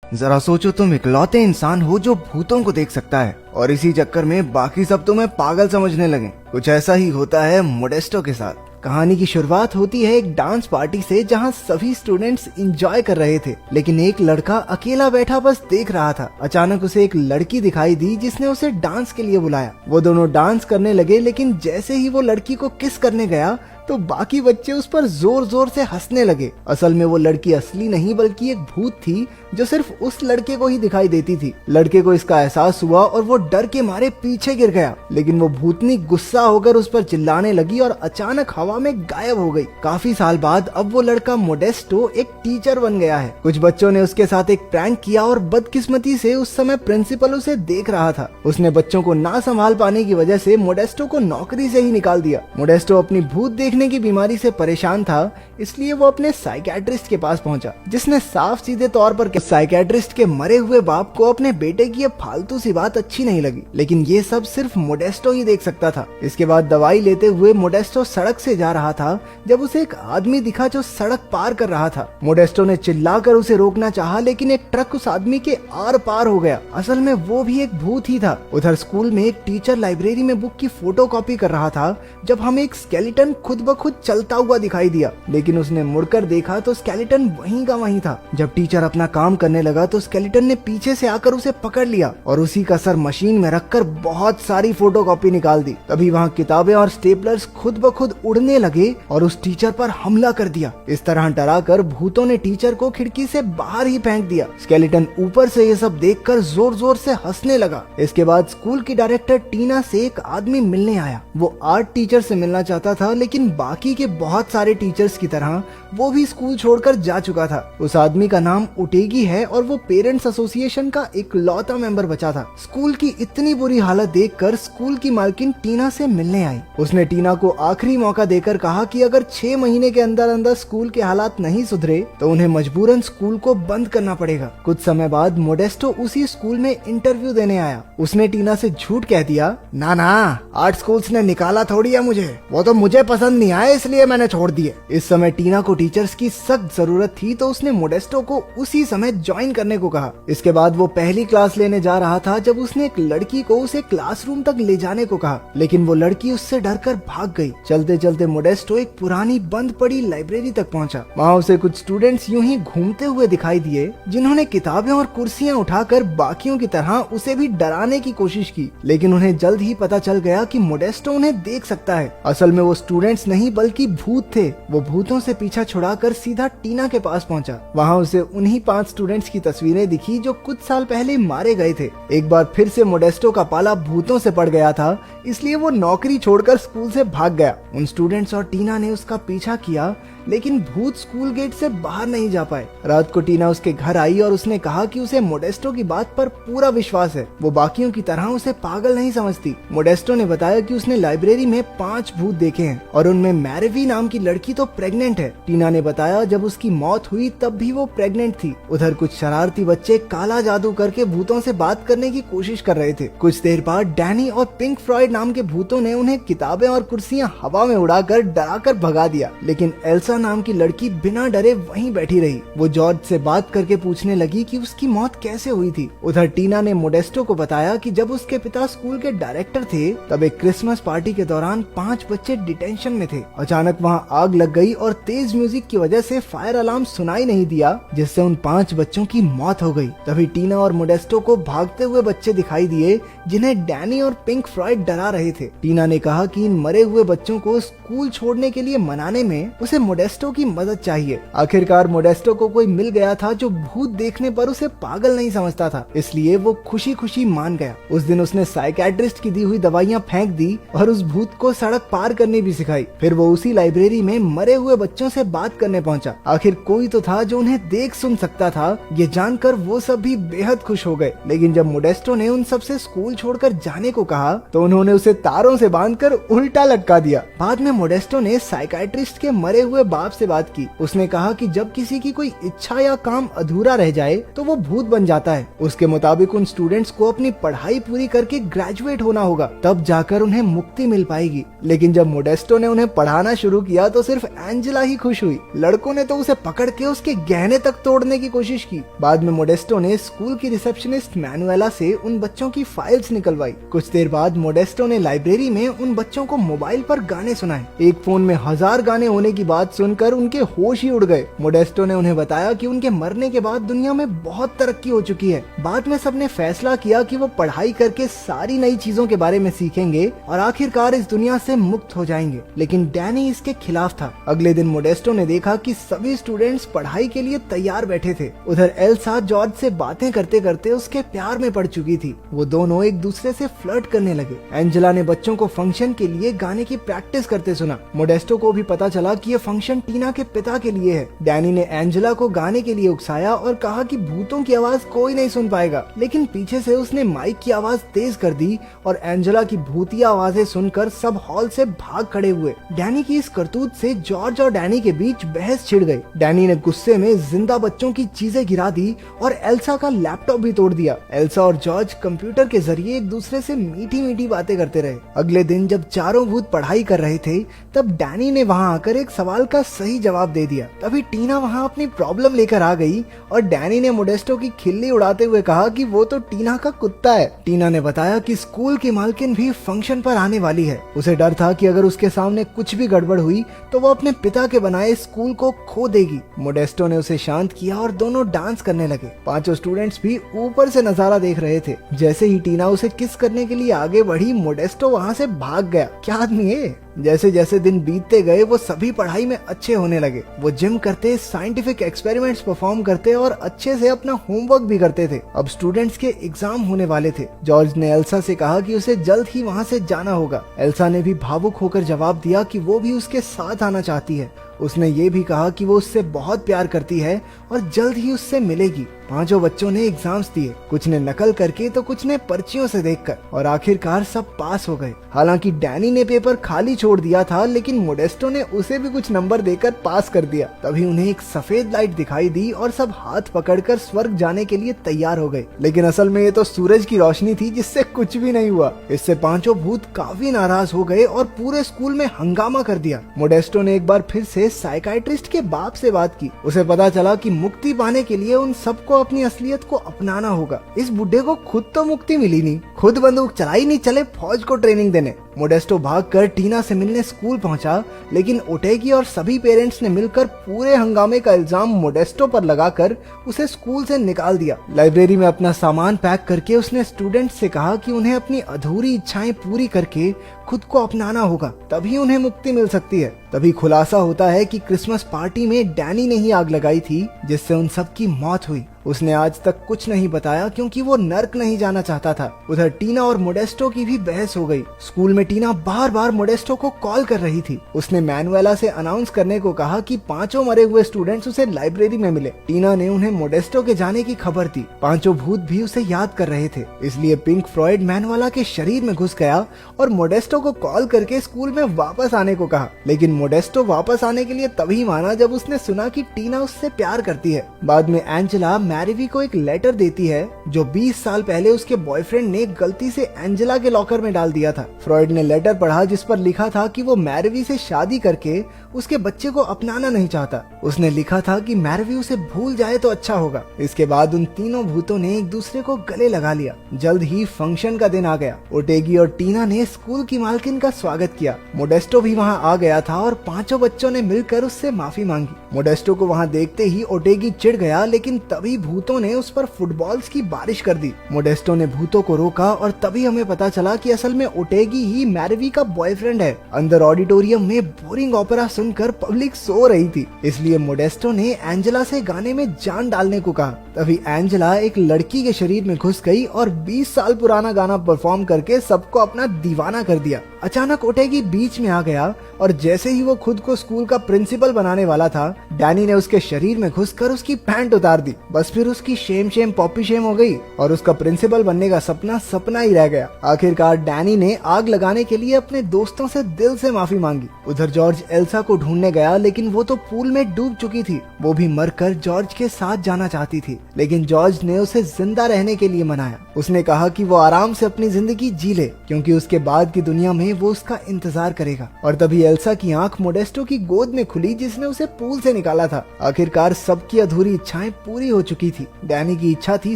जरा सोचो, तुम इकलौते इंसान हो जो भूतों को देख सकता है और इसी चक्कर में बाकी सब तुम्हें पागल समझने लगे। कुछ ऐसा ही होता है मोडेस्टो के साथ। कहानी की शुरुआत होती है एक डांस पार्टी से जहां सभी स्टूडेंट्स एंजॉय कर रहे थे, लेकिन एक लड़का अकेला बैठा बस देख रहा था। अचानक उसे एक लड़की दिखाई दी जिसने उसे डांस के लिए बुलाया। वो दोनों डांस करने लगे, लेकिन जैसे ही वो लड़की को किस करने गया तो बाकी बच्चे उस पर जोर जोर से हंसने लगे। असल में वो लड़की असली नहीं बल्कि एक भूत थी जो सिर्फ उस लड़के को ही दिखाई देती थी। लड़के को इसका एहसास हुआ और वो डर के मारे पीछे गिर गया, लेकिन वो भूतनी गुस्सा होकर उस पर चिल्लाने लगी और अचानक हवा में गायब हो गई। काफी साल बाद अब वो लड़का मोडेस्टो एक टीचर बन गया है। कुछ बच्चों ने उसके साथ एक प्रैंक किया और बदकिस्मती से उस समय प्रिंसिपल उसे देख रहा था। उसने बच्चों को ना संभाल पाने की वजह से मोडेस्टो को नौकरी से ही निकाल दिया। मोडेस्टो अपनी भूत देखने की बीमारी से परेशान था, इसलिए वो अपने साइकियाट्रिस्ट के पास पहुंचा, जिसने साफ सीधे तौर पर साइकियाट्रिस्ट के मरे हुए बाप को अपने बेटे की ये फालतू सी बात अच्छी नहीं लगी, लेकिन ये सब सिर्फ मोडेस्टो ही देख सकता था। इसके बाद दवाई लेते हुए मोडेस्टो सड़क से जा रहा था जब उसे एक आदमी दिखा जो सड़क पार कर रहा था। मोडेस्टो ने चिल्लाकर उसे रोकना चाहा, लेकिन एक ट्रक उस आदमी के आर पार हो गया। असल में वो भी एक भूत ही था। उधर स्कूल में एक टीचर लाइब्रेरी में बुक की फोटोकॉपी कर रहा था जब हमें एक स्केलेटन खुद ब खुद चलता हुआ दिखाई दिया, लेकिन उसने मुड़कर देखा तो स्केलेटन वहीं का वहीं था। जब टीचर अपना काम करने लगा तो स्केलेटन ने पीछे से आकर उसे पकड़ लिया और उसी का सर मशीन में रखकर बहुत सारी फोटोकॉपी निकाल दी। तभी वहाँ किताबें और स्टेपलर्स खुद ब खुद उड़ने लगे और उस टीचर पर हमला कर दिया। इस तरह डराकर भूतों ने टीचर को खिड़की से बाहर ही फेंक दिया। स्केलेटन ऊपर से ये सब देखकर जोर जोर से हंसने लगा। इसके बाद स्कूल की डायरेक्टर टीना से एक आदमी मिलने आया। वो आर्ट टीचर से मिलना चाहता था, लेकिन बाकी के बहुत सारे टीचर्स की तरह वो भी स्कूल छोड़कर जा चुका था। उस आदमी का नाम उटेगी है और वो पेरेंट्स एसोसिएशन का इकलौता मेंबर बचा था। स्कूल की इतनी बुरी हालत देखकर स्कूल की मालकिन टीना से मिलने आई। उसने टीना को आखिरी मौका देकर कहा कि अगर 6 महीने के अंदर अंदर स्कूल के हालात नहीं सुधरे तो उन्हें मजबूरन स्कूल को बंद करना पड़ेगा। कुछ समय बाद मोडेस्टो उसी स्कूल में इंटरव्यू देने आया। उसने टीना से झूठ कह दिया, ना ना, आर्ट स्कूल्स ने निकाला थोड़ी है मुझे, वो तो मुझे पसंद नहीं आए इसलिए मैंने छोड़ दिए। इस समय टीना को टीचर्स की सख्त जरूरत थी तो उसने मोडेस्टो को उसी समय ज्वाइन करने को कहा। इसके बाद वो पहली क्लास लेने जा रहा था जब उसने एक लड़की को उसे क्लासरूम तक ले जाने को कहा, लेकिन वो लड़की उससे डरकर भाग गई। चलते चलते मोडेस्टो एक पुरानी बंद पड़ी लाइब्रेरी तक पहुंचा। वहाँ उसे कुछ स्टूडेंट्स यूं ही घूमते हुए दिखाई दिए जिन्होंने किताबें और कुर्सियां उठाकर बाकियों की तरह उसे भी डराने की कोशिश की, लेकिन उन्हें जल्द ही पता चल गया कि मोडेस्टो उन्हें देख सकता है। असल में वो स्टूडेंट्स नहीं बल्कि भूत थे। वो भूतों से पीछा छुड़ाकर सीधा टीना के पास पहुंचा। वहाँ उसे उन्हीं 5 स्टूडेंट्स की तस्वीरें दिखी जो कुछ साल पहले मारे गए थे। एक बार फिर से मोडेस्टो का पाला भूतों से पड़ गया था, इसलिए वो नौकरी छोड़कर स्कूल से भाग गया। उन स्टूडेंट्स और टीना ने उसका पीछा किया, लेकिन भूत स्कूल गेट से बाहर नहीं जा पाए। रात को टीना उसके घर आई और उसने कहा कि उसे मोडेस्टो की बात पर पूरा विश्वास है। वो बाकियों की तरह उसे पागल नहीं समझती। मोडेस्टो ने बताया कि उसने लाइब्रेरी में 5 भूत देखे हैं और उनमें मैरेवी नाम की लड़की तो प्रेग्नेंट है। टीना ने बताया जब उसकी मौत हुई तब भी वो प्रेग्नेंट थी। उधर कुछ शरारती बच्चे काला जादू करके भूतों से बात करने की कोशिश कर रहे थे। कुछ देर बाद डैनी और पिंक फ्लॉयड नाम के भूतों ने उन्हें किताबें और कुर्सियां हवा में उड़ाकर डराकर भगा दिया, लेकिन एल्सा नाम की लड़की बिना डरे वहीं बैठी रही। वो जॉर्ज से बात करके पूछने लगी कि उसकी मौत कैसे हुई थी। उधर टीना ने मोडेस्टो को बताया कि जब उसके पिता स्कूल के डायरेक्टर थे तब एक क्रिसमस पार्टी के दौरान 5 बच्चे डिटेंशन में थे। अचानक वहाँ आग लग गई और तेज म्यूजिक की वजह से फायर अलार्म सुनाई नहीं दिया, जिससे उन 5 बच्चों की मौत हो गई। तभी टीना और मोडेस्टो को भागते हुए बच्चे दिखाई दिए जिन्हें डैनी और पिंक फ्लॉयड डरा रहे थे। टीना ने कहा कि इन मरे हुए बच्चों को स्कूल छोड़ने के लिए मनाने में उसे मोडेस्टो की मदद चाहिए। आखिरकार मोडेस्टो को कोई मिल गया था जो भूत देखने पर उसे पागल नहीं समझता था, इसलिए वो खुशी खुशी मान गया। उस दिन उसने साइकियाट्रिस्ट की दी हुई दवाइयां फेंक दी और उस भूत को सड़क पार करनी भी सिखाई। फिर वो उसी लाइब्रेरी में मरे हुए बच्चों से बात करने पहुंचा। आखिर कोई तो था जो उन्हें देख सुन सकता था। ये जानकर वो सब भी बेहद खुश हो गए, लेकिन जब मोडेस्टो ने उन सब से स्कूल छोड़कर जाने को कहा तो उन्होंने उसे तारों से बांधकर उल्टा लटका दिया। बाद में मोडेस्टो ने साइकियाट्रिस्ट के मरे हुए बाप से बात की। उसने कहा कि जब किसी की कोई इच्छा या काम अधूरा रह जाए तो वो भूत बन जाता है। उसके मुताबिक उन स्टूडेंट्स को अपनी पढ़ाई पूरी करके ग्रेजुएट होना होगा, तब जाकर उन्हें मुक्ति मिल पाएगी। लेकिन जब मोडेस्टो ने उन्हें पढ़ाना शुरू किया तो सिर्फ एंजेला ही खुश हुई। लड़कों ने तो उसे पकड़ के उसके गहने तक तोड़ने की कोशिश की। बाद में मोडेस्टो ने स्कूल की रिसेप्शनिस्ट मैनुएला से उन बच्चों की फाइल्स निकलवाई। कुछ देर बाद मोडेस्टो ने लाइब्रेरी में उन बच्चों को मोबाइल पर गाने सुनाए। एक फोन में 1000 गाने होने की बात सुनकर उनके होश ही उड़ गए। मोडेस्टो ने उन्हें बताया कि उनके मरने के बाद दुनिया में बहुत तरक्की हो चुकी है। बाद में सबने फैसला किया कि वो पढ़ाई करके सारी नई चीजों के बारे में सीखेंगे और आखिरकार इस दुनिया से मुक्त हो जाएंगे। लेकिन डैनी इसके खिलाफ था। अगले दिन मोडेस्टो ने देखा कि सभी स्टूडेंट्स पढ़ाई के लिए तैयार बैठे थे। उधर एल्सा जॉर्ज से बातें करते करते उसके प्यार में पड़ चुकी थी। वो दोनों एक दूसरे से फ्लर्ट करने लगे। एंजेला ने बच्चों को फंक्शन के लिए गाने की प्रैक्टिस करते सुना। मोडेस्टो को भी पता चला कि ये फंक्शन टीना के पिता के लिए है। डैनी ने एंजेला को गाने के लिए उकसाया और कहा कि भूतों की आवाज कोई नहीं सुन पाएगा। लेकिन पीछे से उसने माइक की आवाज तेज कर दी और एंजेला की भूतिया आवाजें सुनकर सब हॉल से भाग खड़े हुए। डैनी की इस करतूत से जॉर्ज और डैनी के बीच बहस छिड़ गई। डैनी ने गुस्से में जिंदा बच्चों की चीजें गिरा दी और एल्सा का लैपटॉप भी तोड़ दिया। एल्सा और जॉर्ज कंप्यूटर के जरिए एक दूसरे से मीठी मीठी बातें करते रहे। अगले दिन जब चारों भूत पढ़ाई कर रहे थे तब डैनी ने वहां आकर एक सवाल का सही जवाब दे दिया। तभी टीना वहां अपनी प्रॉब्लम लेकर आ गई और डैनी ने मोडेस्टो की खिल्ली उड़ाते हुए कहा कि वो तो टीना का कुत्ता है। टीना ने बताया कि स्कूल की मालकिन भी फंक्शन पर आने वाली है। उसे डर था कि अगर उसके सामने कुछ भी गड़बड़ हुई तो वो अपने पिता के बनाए स्कूल को खो देगी। मोडेस्टो ने उसे शांत किया और दोनों डांस करने लगे। पांचों स्टूडेंट्स भी ऊपर से नजारा देख रहे थे। जैसे ही टीना उसे किस करने के लिए आगे बढ़ी, मोडेस्टो वहां से भाग गया। क्या आदमी है। जैसे जैसे दिन बीतते गए वो सभी पढ़ाई में अच्छे होने लगे। वो जिम करते, साइंटिफिक एक्सपेरिमेंट्स परफॉर्म करते और अच्छे से अपना होमवर्क भी करते थे। अब स्टूडेंट्स के एग्जाम होने वाले थे। जॉर्ज ने एल्सा से कहा कि उसे जल्द ही वहां से जाना होगा। एल्सा ने भी भावुक होकर जवाब दिया कि वो भी उसके साथ आना चाहती है। उसने ये भी कहा कि वो उससे बहुत प्यार करती है और जल्द ही उससे मिलेगी। पांचों बच्चों ने एग्जाम्स दिए, कुछ ने नकल करके तो कुछ ने पर्चियों से देखकर, और आखिरकार सब पास हो गए। हालांकि डैनी ने पेपर खाली छोड़ दिया था, लेकिन मोडेस्टो ने उसे भी कुछ नंबर देकर पास कर दिया। तभी उन्हें एक सफेद लाइट दिखाई दी और सब हाथ पकड़कर स्वर्ग जाने के लिए तैयार हो गए। लेकिन असल में ये तो सूरज की रोशनी थी जिससे कुछ भी नहीं हुआ। इससे पांचों भूत काफी नाराज हो गए और पूरे स्कूल में हंगामा कर दिया। मोडेस्टो ने एक बार फिर से साइकाइट्रिस्ट के बाप से बात की। उसे पता चला कि मुक्ति पाने के लिए उन सबको अपनी असलियत को अपनाना होगा। इस बुड्ढे को खुद तो मुक्ति मिली नहीं, खुद बंदूक चलाई नहीं, चले फौज को ट्रेनिंग देने। मोडेस्टो भागकर टीना से मिलने स्कूल पहुंचा, लेकिन ओटेगी और सभी पेरेंट्स ने मिलकर पूरे हंगामे का इल्जाम मोडेस्टो पर लगाकर उसे स्कूल से निकाल दिया। लाइब्रेरी में अपना सामान पैक करके उसने स्टूडेंट्स से कहा कि उन्हें अपनी अधूरी इच्छाएं पूरी करके खुद को अपनाना होगा, तभी उन्हें मुक्ति मिल सकती है। तभी खुलासा होता है कि क्रिसमस पार्टी में डैनी ने ही आग लगाई थी, जिससे उन सब की मौत हुई। उसने आज तक कुछ नहीं बताया क्योंकि वो नर्क नहीं जाना चाहता था। उधर टीना और मोडेस्टो की भी बहस हो गई। स्कूल में टीना बार बार मोडेस्टो को कॉल कर रही थी। उसने मैनुएला से अनाउंस करने को कहा कि पांचों मरे हुए स्टूडेंट्स उसे लाइब्रेरी में मिले। टीना ने उन्हें मोडेस्टो के जाने की खबर दी। पांचों भूत भी उसे याद कर रहे थे, इसलिए पिंक फ्लॉयड मैनुएला के शरीर में घुस गया और मोडेस्टो को कॉल करके स्कूल में वापस आने को कहा। लेकिन मोडेस्टो वापस आने के लिए तभी माना जब उसने सुना कि टीना उससे प्यार करती है। बाद में एंजेला मैरिवी को एक लेटर देती है जो 20 साल पहले उसके बॉयफ्रेंड ने गलती से एंजेला के लॉकर में डाल दिया था। फ्रॉइड ने लेटर पढ़ा जिस पर लिखा था कि वो मैरिवी से शादी करके उसके बच्चे को अपनाना नहीं चाहता। उसने लिखा था कि मैरिवी उसे भूल जाए तो अच्छा होगा। इसके बाद उन तीनों भूतों ने एक दूसरे को गले लगा लिया। जल्द ही फंक्शन का दिन आ गया। ओटेगी और टीना ने स्कूल की मालकिन का स्वागत किया। मोडेस्टो भी वहाँ आ गया था और पांचों बच्चों ने मिलकर उससे माफी मांगी। मोडेस्टो को वहाँ देखते ही ओटेगी चिढ़ गया, लेकिन तभी भूतों ने उस पर फुटबॉल्स की बारिश कर दी। मोडेस्टो ने भूतों को रोका और तभी हमें पता चला कि असल में ओटेगी ही मैरिवी का बॉयफ्रेंड है। अंदर ऑडिटोरियम में बोरिंग ओपेरा सुनकर पब्लिक सो रही थी, इसलिए मोडेस्टो ने एंजेला से गाने में जान डालने को कहा। तभी एंजेला एक लड़की के शरीर में घुस गई और 20 साल पुराना गाना परफॉर्म करके सबको अपना दीवाना कर दिया। अचानक ओटेगी बीच में आ गया और जैसे ही वो खुद को स्कूल का प्रिंसिपल बनाने वाला था, डैनी ने उसके शरीर में घुसकर उसकी पैंट उतार दी। बस फिर उसकी शेम पॉपी शेम हो गई और उसका प्रिंसिपल बनने का सपना सपना ही रह गया। आखिरकार डैनी ने आग लगाने के लिए अपने दोस्तों से दिल से माफी मांगी। उधर जॉर्ज एल्सा को ढूंढने गया, लेकिन वो तो पूल में डूब चुकी थी। वो भी मरकर जॉर्ज के साथ जाना चाहती थी, लेकिन जॉर्ज ने उसे जिंदा रहने के लिए मनाया। उसने कहा कि वो आराम से अपनी जिंदगी जी ले, क्योंकि उसके बाद की दुनिया में वो उसका इंतजार करेगा। और तभी एल्सा की आंख मोडेस्टो की गोद में खुली, जिसने उसे पूल से निकाला था। आखिरकार सबकी अधूरी इच्छाएं पूरी हो चुकी थी। डैनी की इच्छा थी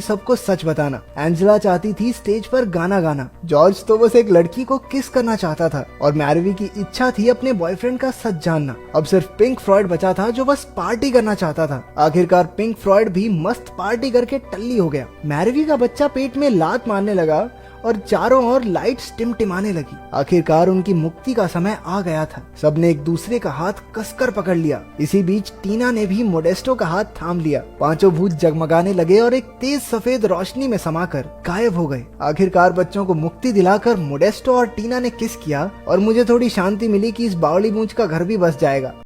सबको सच बताना, एंजेला चाहती थी स्टेज पर गाना गाना, जॉर्ज तो बस एक लड़की को किस करना चाहता था, और मैरवी की इच्छा थी अपने बॉयफ्रेंड का सच जानना। अब सिर्फ पिंक फ्लॉयड बचा था जो बस पार्टी करना चाहता था। आखिरकार पिंक फ्लॉयड भी मस्त पार्टी करके टल्ली हो गया। मैरवी का बच्चा पेट में लात मारने लगा और चारों ओर लाइट्स टिमटिमाने लगी। आखिरकार उनकी मुक्ति का समय आ गया था। सबने एक दूसरे का हाथ कसकर पकड़ लिया। इसी बीच टीना ने भी मोडेस्टो का हाथ थाम लिया। पांचों भूत जगमगाने लगे और एक तेज सफेद रोशनी में समाकर गायब हो गए। आखिरकार बच्चों को मुक्ति दिलाकर मोडेस्टो और टीना ने किस किया और मुझे थोड़ी शांति मिली कि इस बावली मूंछ का घर भी बस जाएगा।